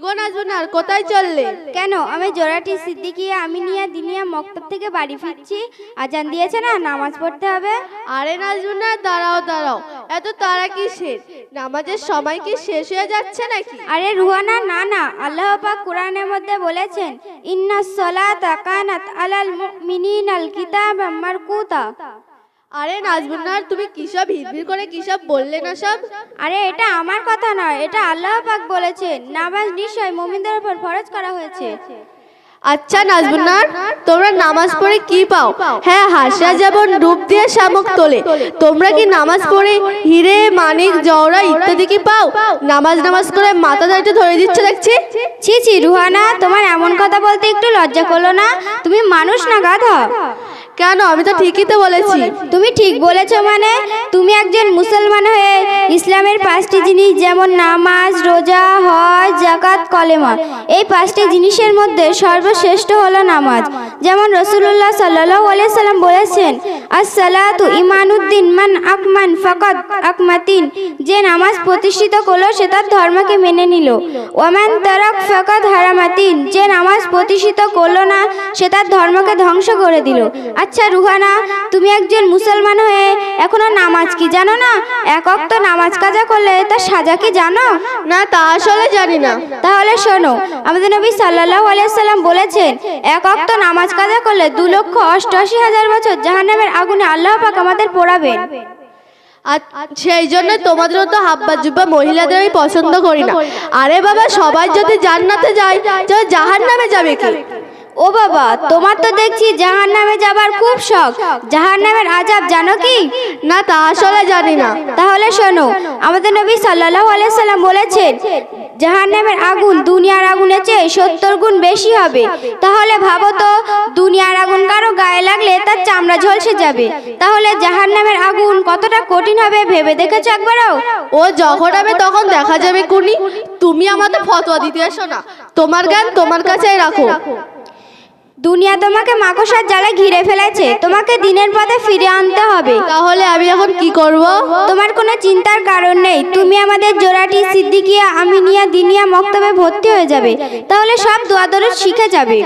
গো নাজমুনার, কোথায় চললে? কেন? আমি জোড়াটি সিদ্দিকিয়া আমিনিয়া দিনিয়া মক্তব থেকে বাড়ি ফিরছি। আজান দিয়েছে না, নামাজ পড়তে হবে। আরে নাজমুনার, দাঁড়াও দাঁড়াও, এত তাড়া কিসের? নামাজের সময় কি শেষ হয়ে যাচ্ছে নাকি? আরে রুহানা, না না, আল্লাহ পাক কোরআনের মধ্যে বলেছেন, ইন্নাস সালাতা কানাত আলাল মুমিনিনাল কিতাবাম মারকুতা। আরে নাজমুনার, তুমি কিসব ভিড় করে কিসব বললে না সব? আরে এটা আমার কথা নয়, এটা আল্লাহ পাক বলেছেন, নামাজ নিশ্চয় মুমিনদের উপর ফরজ করা হয়েছে। আচ্ছা নাজমুনার, তোমরা নামাজ পড়ে কি পাও? হ্যাঁ, হাসা যেমন ডুব দিয়ে শামুক তোলে, তোমরা কি নামাজ পড়ে হিরে মানিক জওরা ইত্যাদি কি পাও? নামাজ নামাজ করে মাথা দাঁড়িয়ে ধরে দিচ্ছে দেখছি। ছি ছি রুহানা, তোমার এমন কথা বলতে একটু লজ্জা করলো না? তুমি মানুষ না গাধা? কেন? আমি তো ঠিকই তো বলেছি। তুমি ঠিক বলেছো মানে? তুমি একজন মুসলমান হয়ে ইসলামের 5টি জিনিস যেমন নামাজ, রোজা, হজ, যাকাত, কলেমা, এই 5টি জিনিসের মধ্যে সর্বশ্রেষ্ঠ হলো নামাজ। যেমন রাসূলুল্লাহ সাল্লাল্লাহু আলাইহি সাল্লাম বলেছেন, আস-সালাতু ইমানুদ্দিন মান আকমান ফাকাদ আকমাতিন, যে নামাজ প্রতিষ্ঠিত করলো সে তার ধর্মকে মেনে নিল। ওয়ামান তারাক ফাকাদ হারামাতিন, যে নামাজ প্রতিষ্ঠিত করলো না সে তার ধর্মকে ধ্বংস করে দিল। আচ্ছা রুহানা, তুমি একজন মুসলমান হয়ে এখনো নামাজ কি জানো না? এক ওয়াক্ত নামাজ কাজা করলে তার সাজা কি জানো? না, তা আসলে জানি না। তাহলে শোনো, আমাদের নবী সাল্লাল্লাহু আলাইহি সাল্লাম বলেছেন, এক ওয়াক্ত নামাজ কাজা করলে 2,88,000 বছর জাহান্নামের আগুনে আল্লাহ পাক আমাদের পোড়াবেন। সেই জন্য তোমাদের তো হাব্বা জুব্বা মহিলাদের আমি পছন্দ করি না। আরে বাবা, সবাই যদি জান্নাতে যায়, জাহান্নামে যাবে কি? ও বাবা, তোমার তো দেখছি জাহান্নামে যাবার খুব শখ। জাহান্নামের আযাব জানো কি? না, তা আসলে জানি না। তাহলে শোনো, আমাদের নবী সাল্লাল্লাহু আলাইহি সাল্লাম বলেছেন, জাহান্নামের আগুন দুনিয়ার আগুনের চেয়ে 70 গুণ বেশি হবে। তাহলে ভাবো তো, দুনিয়ার আগুন কারো গায়ে লাগলে তার চামড়া ঝলসে যাবে, তাহলে জাহান্নামের আগুন কতটা কঠিন হবে ভেবে দেখেছো একবারও? ও যখন হবে তখন দেখা যাবে কুনি। তুমি আমাদের ফতোয়া দিতে এসো না, তোমার জ্ঞান তোমার কাছেই রাখো। দুনিয়া তোমাকে মাকড়সার জালে ঘিরে ফেলেছে, তোমাকে দিনের পথে ফিরে আনতে হবে। তাহলে আমি এখন কি করব? তোমার কোনো চিন্তার কারণ নেই, তুমি আমাদের জোড়াটি সিদ্দিকিয়া আমিনিয়া দিনিয়া মক্তবে ভর্তি হয়ে যাবে, তাহলে সব দোয়া দরুদ শিখে যাবে।